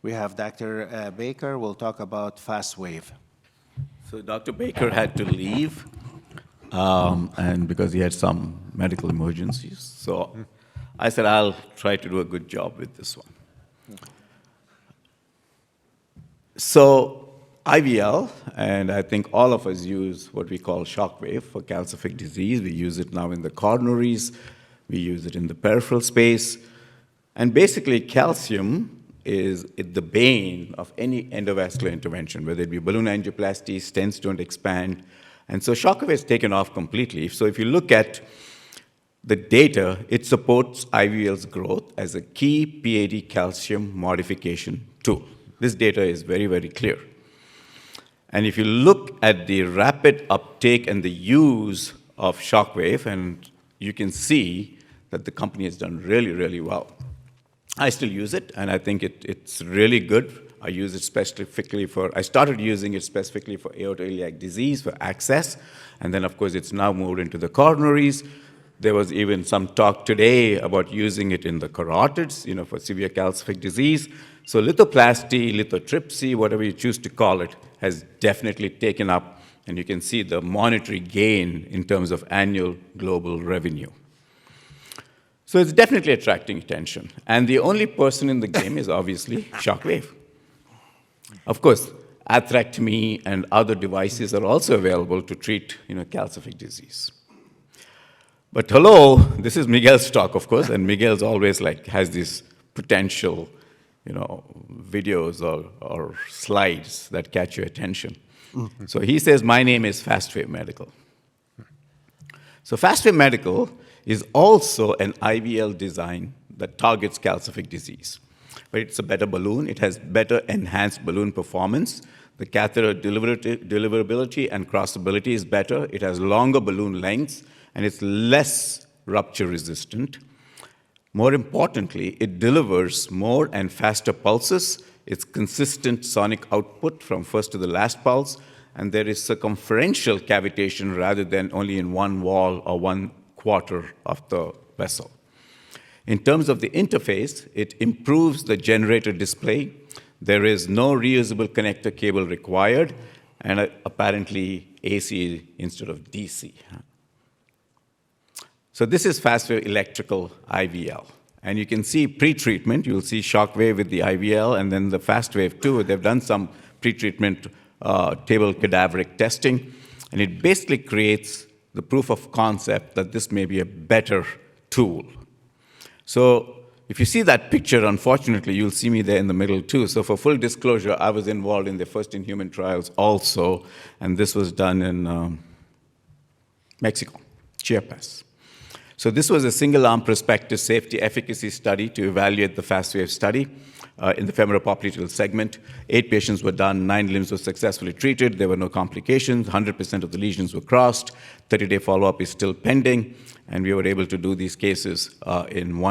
We have Dr. Baker will talk about FastWave. So Dr. Baker had to leave, and because he had some medical emergencies. So I said, I'll try to do a good job with this one. So IVL, and I think all of us use what we call shockwave for calcific disease. We use it now in the coronaries. We use it in the peripheral space. And basically, calcium is the bane of any endovascular intervention, whether it be balloon angioplasty, stents don't expand. And so shockwave has taken off completely. So if you look at the data, it supports IVL's growth as a key PAD calcium modification tool. This data is very, very clear. And if you look at the rapid uptake and the use of shockwave, and you can see that the company has done really, really well. I still use it, and I think it's really good. I use it specifically I started using it specifically for aortoiliac disease, for access, and then, of course, it's now moved into the coronaries. There was even some talk today about using it in the carotids, for severe calcific disease. So lithoplasty, lithotripsy, whatever you choose to call it, has definitely taken up, and you can see the monetary gain in terms of annual global revenue. So it's definitely attracting attention. And the only person in the game is obviously shockwave. Of course, atherectomy and other devices are also available to treat calcific disease. But hello, this is Miguel's talk, of course, and Miguel's always has these potential videos or slides that catch your attention. Mm-hmm. So he says, my name is FastWave Medical. So FastWave Medical is also an IVL design that targets calcific disease. But it's a better balloon. It has better enhanced balloon performance. The catheter deliverability and crossability is better. It has longer balloon lengths, and it's less rupture resistant. More importantly, it delivers more and faster pulses. It's consistent sonic output from first to the last pulse, and there is circumferential cavitation rather than only in one wall or one quarter of the vessel. In terms of the interface, it improves the generator display. There is no reusable connector cable required, and apparently AC instead of DC. So this is FastWave electrical IVL. And you can see pre-treatment. You'll see shockwave with the IVL, and then the FastWave too. They've done some pre-treatment table cadaveric testing, and it basically creates the proof of concept that this may be a better tool. So if you see that picture, unfortunately, you'll see me there in the middle too. So for full disclosure, I was involved in the first-in-human trials also, and this was done in Mexico, Chiapas. So this was a single-arm prospective safety efficacy study to evaluate the FastWave study in the femoropopliteal segment. 8 patients were done, 9 limbs were successfully treated. There were no complications. 100% of the lesions were crossed. 30-day follow-up is still pending, and we were able to do these cases in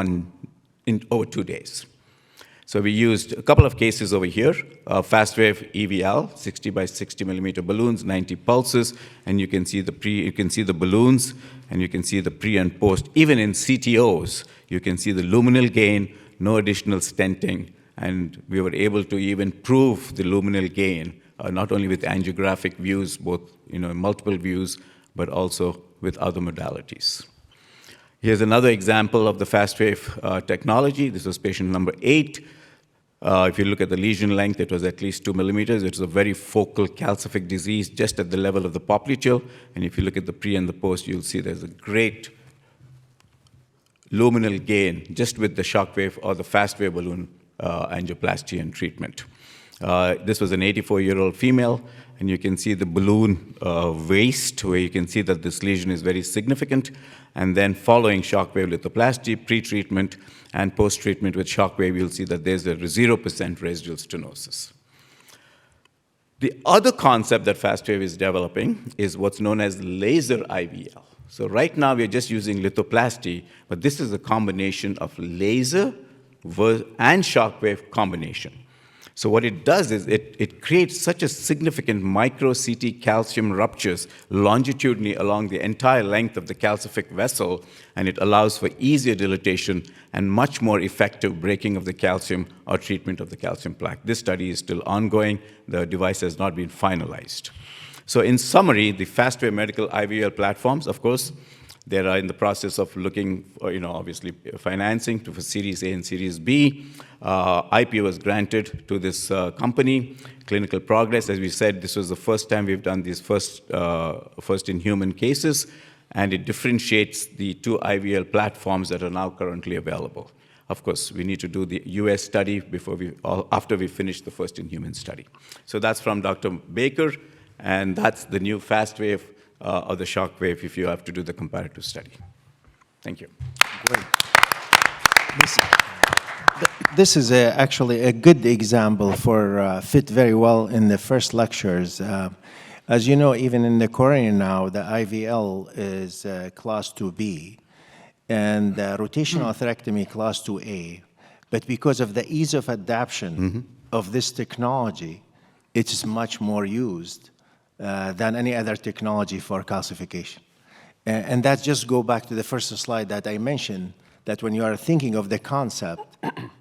over 2 days. So we used a couple of cases over here, FastWave EVL, 60 by 60 millimeter balloons, 90 pulses, and you can see the balloons, and you can see the pre and post. Even in CTOs, you can see the luminal gain, no additional stenting, and we were able to even prove the luminal gain, not only with angiographic views, both multiple views, but also with other modalities. Here's another example of the FastWave technology. This was patient number 8. If you look at the lesion length, it was at least 2 millimeters. It was a very focal calcific disease just at the level of the popliteal. And if you look at the pre and the post, you'll see there's a great luminal gain just with the shockwave or the FastWave balloon angioplasty and treatment. This was an 84-year-old female, and you can see the balloon waist, where you can see that this lesion is very significant. And then following shockwave lithoplasty, pre-treatment, and post-treatment with shockwave, you'll see that there's a 0% residual stenosis. The other concept that FastWave is developing is what's known as laser IVL. So right now, we're just using lithoplasty, but this is a combination of laser and shockwave combination. So what it does is it creates such a significant micro-CT calcium ruptures longitudinally along the entire length of the calcific vessel, and it allows for easier dilatation and much more effective breaking of the calcium or treatment of the calcium plaque. This study is still ongoing. The device has not been finalized. So in summary, the FastWave medical IVL platforms, of course, they are in the process of looking for, obviously, financing for Series A and Series B. IPO was granted to this company. Clinical progress, as we said, this was the first time we've done these first-in-human cases, and it differentiates the two IVL platforms that are now currently available. Of course, we need to do the US study after we finish the first-in-human study. So that's from Dr. Baker, and that's the new FastWave or the Shockwave if you have to do the comparative study. Thank you. Great. This is actually a good example for fit very well in the first lectures. As you know, even in the coronary now, the IVL is class 2B, and rotational atherectomy class 2A. But because of the ease of adoption of this technology, it's much more used than any other technology for calcification. And that just go back to the first slide that I mentioned, that when you are thinking of the concept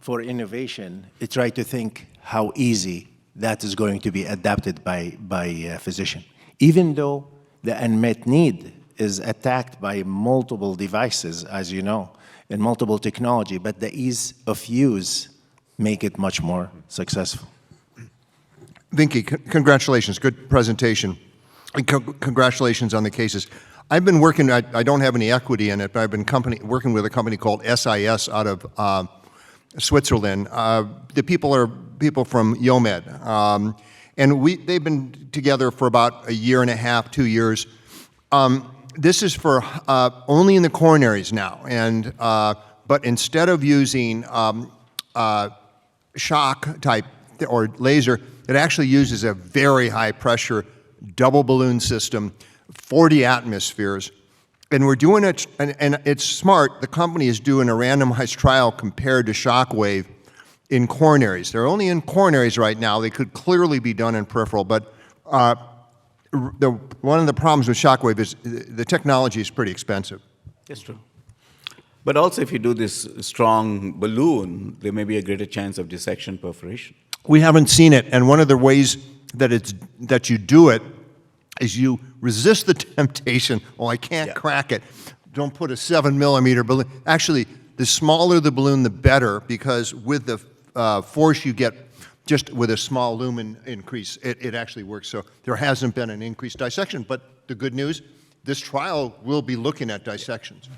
for innovation, try to think how easy that is going to be adapted by a physician. Even though the unmet need is attacked by multiple devices, as you know, and multiple technology, but the ease of use make it much more successful. Vinky, congratulations. Good presentation. And congratulations on the cases. I've been working, I don't have any equity in it, but I've been working with a company called SIS out of Switzerland. The people are people from YOMED. And they've been together for about a year and a half, 2 years. This is for only in the coronaries now. And, but instead of using shock type or laser, it actually uses a very high pressure double balloon system, 40 atmospheres. And we're doing it, and it's smart. The company is doing a randomized trial compared to Shockwave in coronaries. They're only in coronaries right now. They could clearly be done in peripheral, but one of the problems with Shockwave is the technology is pretty expensive. That's true. But also, if you do this strong balloon, there may be a greater chance of dissection perforation. We haven't seen it, and one of the ways that you do it is you resist the temptation, oh, I can't crack it. Don't put a 7mm balloon. Actually, the smaller the balloon, the better, because with the force you get just with a small lumen increase, it actually works. So there hasn't been an increased dissection, but the good news, this trial will be looking at dissections.